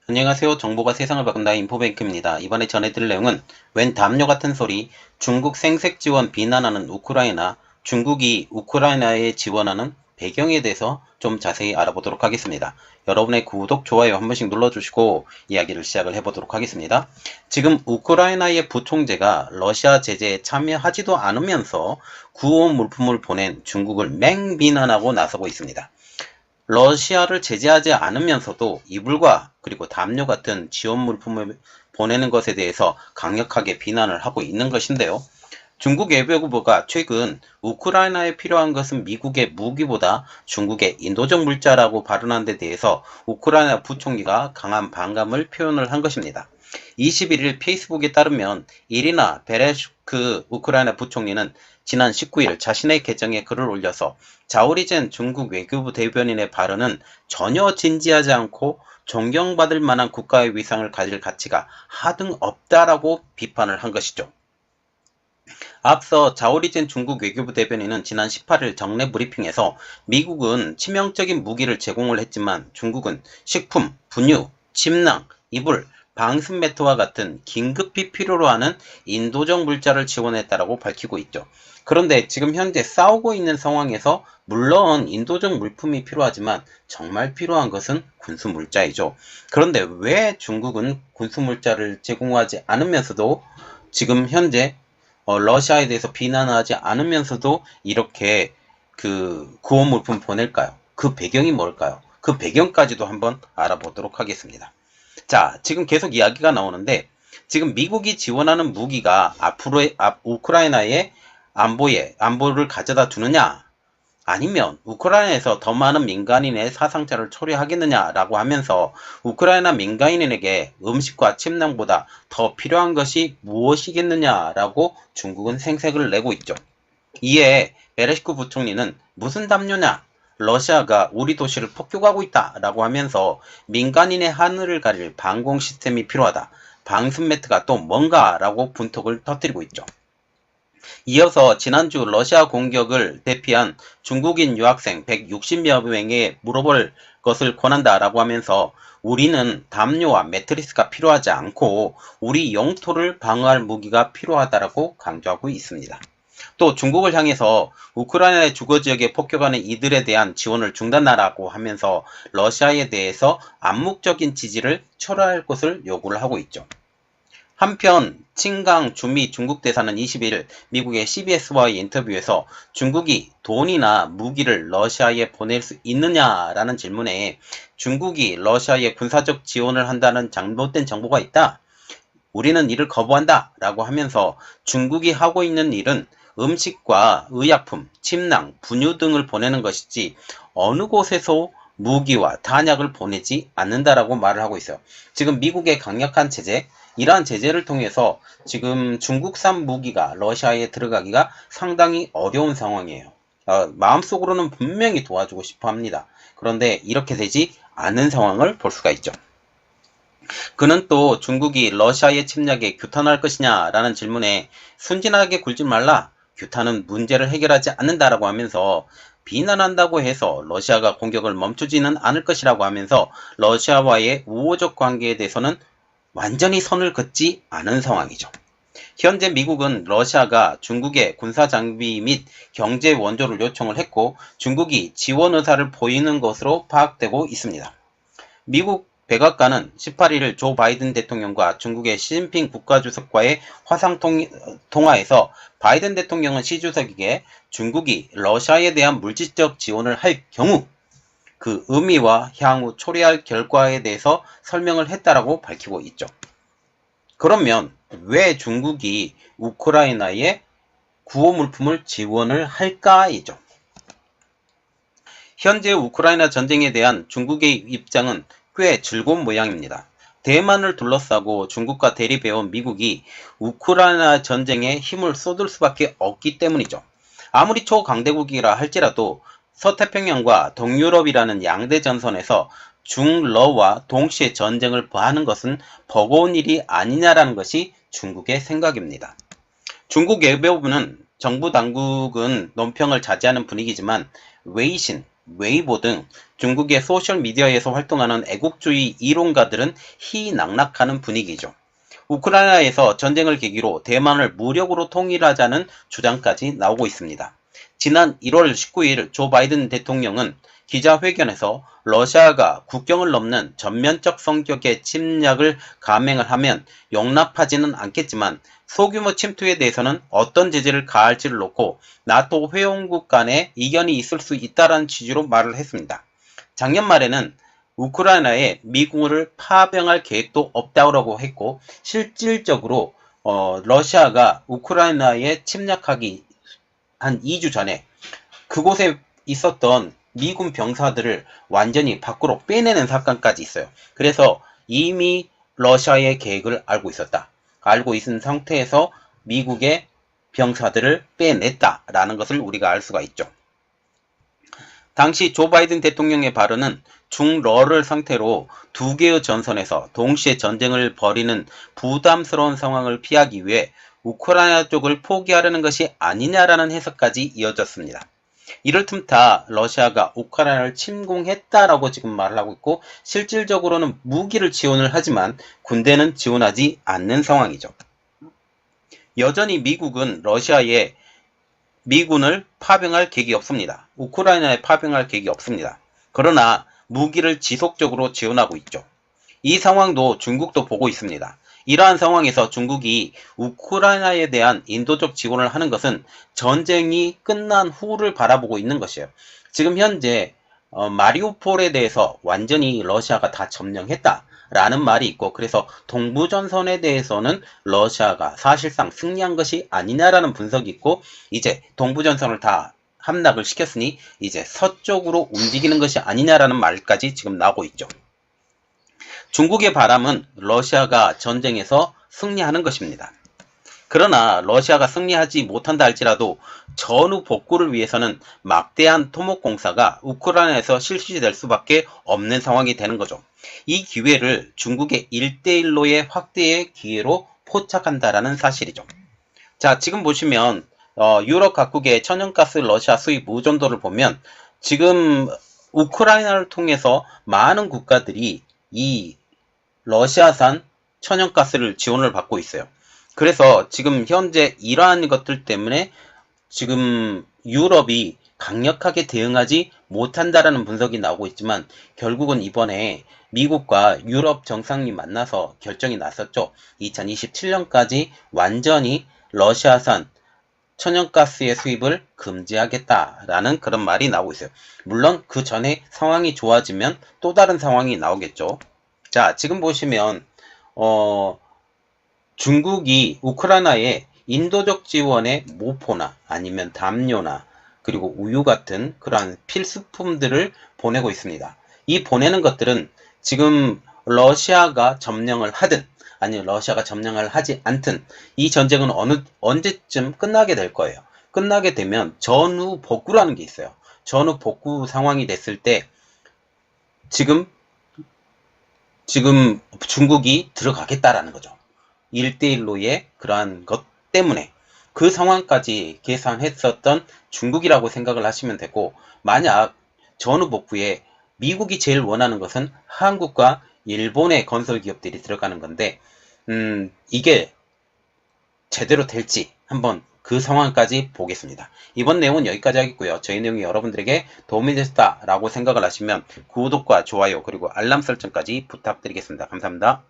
안녕하세요. 정보가 세상을 바꾼다 인포뱅크입니다. 이번에 전해드릴 내용은 웬 담요 같은 소리, 중국 생색 지원 비난하는 우크라이나, 중국이 우크라이나에 지원하는 배경에 대해서 좀 자세히 알아보도록 하겠습니다. 여러분의 구독, 좋아요 한 번씩 눌러주시고 이야기를 시작을 해보도록 하겠습니다. 지금 우크라이나의 부총재가 러시아 제재에 참여하지도 않으면서 구호 물품을 보낸 중국을 맹비난하고 나서고 있습니다. 러시아를 제재하지 않으면서도 이불과 그리고 담요 같은 지원 물품을 보내는 것에 대해서 강력하게 비난을 하고 있는 것인데요. 중국 외교부가 최근 우크라이나에 필요한 것은 미국의 무기보다 중국의 인도적 물자라고 발언한 데 대해서 우크라이나 부총리가 강한 반감을 표현을 한 것입니다. 21일 페이스북에 따르면 이리나 베레슈크 우크라이나 부총리는 지난 19일 자신의 계정에 글을 올려서 자오리젠 중국 외교부 대변인의 발언은 전혀 진지하지 않고 존경받을 만한 국가의 위상을 가질 가치가 하등 없다라고 비판을 한 것이죠. 앞서 자오리젠 중국 외교부 대변인은 지난 18일 정례 브리핑에서 미국은 치명적인 무기를 제공을 했지만 중국은 식품, 분유, 침낭, 이불, 방수 매트와 같은 긴급히 필요로 하는 인도적 물자를 지원했다라고 밝히고 있죠. 그런데 지금 현재 싸우고 있는 상황에서 물론 인도적 물품이 필요하지만 정말 필요한 것은 군수 물자이죠. 그런데 왜 중국은 군수 물자를 제공하지 않으면서도 지금 현재 러시아에 대해서 비난하지 않으면서도 이렇게 그 구호 물품 보낼까요? 그 배경이 뭘까요? 그 배경까지도 한번 알아보도록 하겠습니다. 자, 지금 계속 이야기가 나오는데 지금 미국이 지원하는 무기가 앞으로 우크라이나의 안보를 가져다 주느냐, 아니면 우크라이나에서 더 많은 민간인의 사상자를 초래하겠느냐라고 하면서 우크라이나 민간인에게 음식과 침낭보다 더 필요한 것이 무엇이겠느냐라고 중국은 생색을 내고 있죠. 이에 베레시크 부총리는 무슨 담요냐? 러시아가 우리 도시를 폭격하고 있다 라고 하면서 민간인의 하늘을 가릴 방공 시스템이 필요하다. 방수 매트가 또 뭔가 라고 분톡을 터뜨리고 있죠. 이어서 지난주 러시아 공격을 대피한 중국인 유학생 160여 명에 물어볼 것을 권한다라고 하면서 우리는 담요와 매트리스가 필요하지 않고 우리 영토를 방어할 무기가 필요하다라고 강조하고 있습니다. 또 중국을 향해서 우크라이나의 주거 지역에 폭격하는 이들에 대한 지원을 중단하라고 하면서 러시아에 대해서 암묵적인 지지를 철회할 것을 요구를 하고 있죠. 한편 칭강 주미 중국 대사는 20일 미국의 CBS와의 인터뷰에서 중국이 돈이나 무기를 러시아에 보낼 수 있느냐라는 질문에 중국이 러시아에 군사적 지원을 한다는 잘못된 정보가 있다. 우리는 이를 거부한다 라고 하면서 중국이 하고 있는 일은 음식과 의약품, 침낭, 분유 등을 보내는 것이지 어느 곳에서 무기와 탄약을 보내지 않는다라고 말을 하고 있어요. 지금 미국의 강력한 제재, 이러한 제재를 통해서 지금 중국산 무기가 러시아에 들어가기가 상당히 어려운 상황이에요. 마음속으로는 분명히 도와주고 싶어 합니다. 그런데 이렇게 되지 않는 상황을 볼 수가 있죠. 그는 또 중국이 러시아의 침략에 규탄할 것이냐라는 질문에 순진하게 굴지 말라. 규탄은 문제를 해결하지 않는다라고 하면서 비난한다고 해서 러시아가 공격을 멈추지는 않을 것이라고 하면서 러시아와의 우호적 관계에 대해서는 완전히 선을 긋지 않은 상황이죠. 현재 미국은 러시아가 중국의 군사 장비 및 경제 원조를 요청을 했고 중국이 지원 의사를 보이는 것으로 파악되고 있습니다. 미국 백악관은 18일 조 바이든 대통령과 중국의 시진핑 국가주석과의 화상통화에서 바이든 대통령은 시 주석에게 중국이 러시아에 대한 물질적 지원을 할 경우 그 의미와 향후 초래할 결과에 대해서 설명을 했다라고 밝히고 있죠. 그러면 왜 중국이 우크라이나에 구호 물품을 지원을 할까이죠. 현재 우크라이나 전쟁에 대한 중국의 입장은 꽤 즐거운 모양입니다. 대만을 둘러싸고 중국과 대립해온 미국이 우크라이나 전쟁에 힘을 쏟을 수밖에 없기 때문이죠. 아무리 초강대국이라 할지라도 서태평양과 동유럽이라는 양대 전선에서 중러와 동시에 전쟁을 벌이는 것은 버거운 일이 아니냐라는 것이 중국의 생각입니다. 중국 외교부는 정부 당국은 논평을 자제하는 분위기지만 웨이신, 웨이보 등 중국의 소셜미디어에서 활동하는 애국주의 이론가들은 희낙낙하는 분위기죠. 우크라이나에서 전쟁을 계기로 대만을 무력으로 통일하자는 주장까지 나오고 있습니다. 지난 1월 19일 조 바이든 대통령은 기자회견에서 러시아가 국경을 넘는 전면적 성격의 침략을 감행을 하면 용납하지는 않겠지만 소규모 침투에 대해서는 어떤 제재를 가할지를 놓고 나토 회원국 간에 이견이 있을 수 있다는 취지로 말을 했습니다. 작년 말에는 우크라이나에 미군을 파병할 계획도 없다고 했고 실질적으로 러시아가 우크라이나에 침략하기 한 2주 전에 그곳에 있었던 미군 병사들을 완전히 밖으로 빼내는 사건까지 있어요. 그래서 이미 러시아의 계획을 알고 있었다. 알고 있은 상태에서 미국의 병사들을 빼냈다라는 것을 우리가 알 수가 있죠. 당시 조 바이든 대통령의 발언은 중러를 상태로 두 개의 전선에서 동시에 전쟁을 벌이는 부담스러운 상황을 피하기 위해 우크라이나 쪽을 포기하려는 것이 아니냐라는 해석까지 이어졌습니다. 이를 틈타 러시아가 우크라이나를 침공했다라고 지금 말을 하고 있고 실질적으로는 무기를 지원을 하지만 군대는 지원하지 않는 상황이죠. 여전히 미국은 러시아에 미군을 파병할 계획이 없습니다. 우크라이나에 파병할 계획이 없습니다. 그러나 무기를 지속적으로 지원하고 있죠. 이 상황도 중국도 보고 있습니다. 이러한 상황에서 중국이 우크라이나에 대한 인도적 지원을 하는 것은 전쟁이 끝난 후를 바라보고 있는 것이에요. 지금 현재 마리우폴에 대해서 완전히 러시아가 다 점령했다라는 말이 있고 그래서 동부전선에 대해서는 러시아가 사실상 승리한 것이 아니냐라는 분석이 있고 이제 동부전선을 다 함락을 시켰으니 이제 서쪽으로 움직이는 것이 아니냐라는 말까지 지금 나오고 있죠. 중국의 바람은 러시아가 전쟁에서 승리하는 것입니다. 그러나 러시아가 승리하지 못한다 할지라도 전후 복구를 위해서는 막대한 토목공사가 우크라이나에서 실시될 수밖에 없는 상황이 되는 거죠. 이 기회를 중국의 1대1로의 확대의 기회로 포착한다라는 사실이죠. 자, 지금 보시면 유럽 각국의 천연가스 러시아 수입 의존도를 보면 지금 우크라이나를 통해서 많은 국가들이 이 러시아산 천연가스를 지원을 받고 있어요. 그래서 지금 현재 이러한 것들 때문에 지금 유럽이 강력하게 대응하지 못한다라는 분석이 나오고 있지만 결국은 이번에 미국과 유럽 정상이 만나서 결정이 났었죠. 2027년까지 완전히 러시아산 천연가스의 수입을 금지하겠다라는 그런 말이 나오고 있어요. 물론 그 전에 상황이 좋아지면 또 다른 상황이 나오겠죠. 자, 지금 보시면 중국이 우크라이나에 인도적 지원의 모포나 아니면 담요나 그리고 우유 같은 그러한 필수품들을 보내고 있습니다. 이 보내는 것들은 지금 러시아가 점령을 하든 아니면 러시아가 점령을 하지 않든 이 전쟁은 언제쯤 끝나게 될 거예요. 끝나게 되면 전후 복구라는 게 있어요. 전후 복구 상황이 됐을 때 지금 중국이 들어가겠다라는 거죠. 1대1로의 그러한 것 때문에 그 상황까지 계산했었던 중국이라고 생각을 하시면 되고 만약 전후 복구에 미국이 제일 원하는 것은 한국과 일본의 건설 기업들이 들어가는 건데 이게 제대로 될지 한번 그 상황까지 보겠습니다. 이번 내용은 여기까지 하겠고요. 저희 내용이 여러분들에게 도움이 됐다라고 생각을 하시면 구독과 좋아요 그리고 알람 설정까지 부탁드리겠습니다. 감사합니다.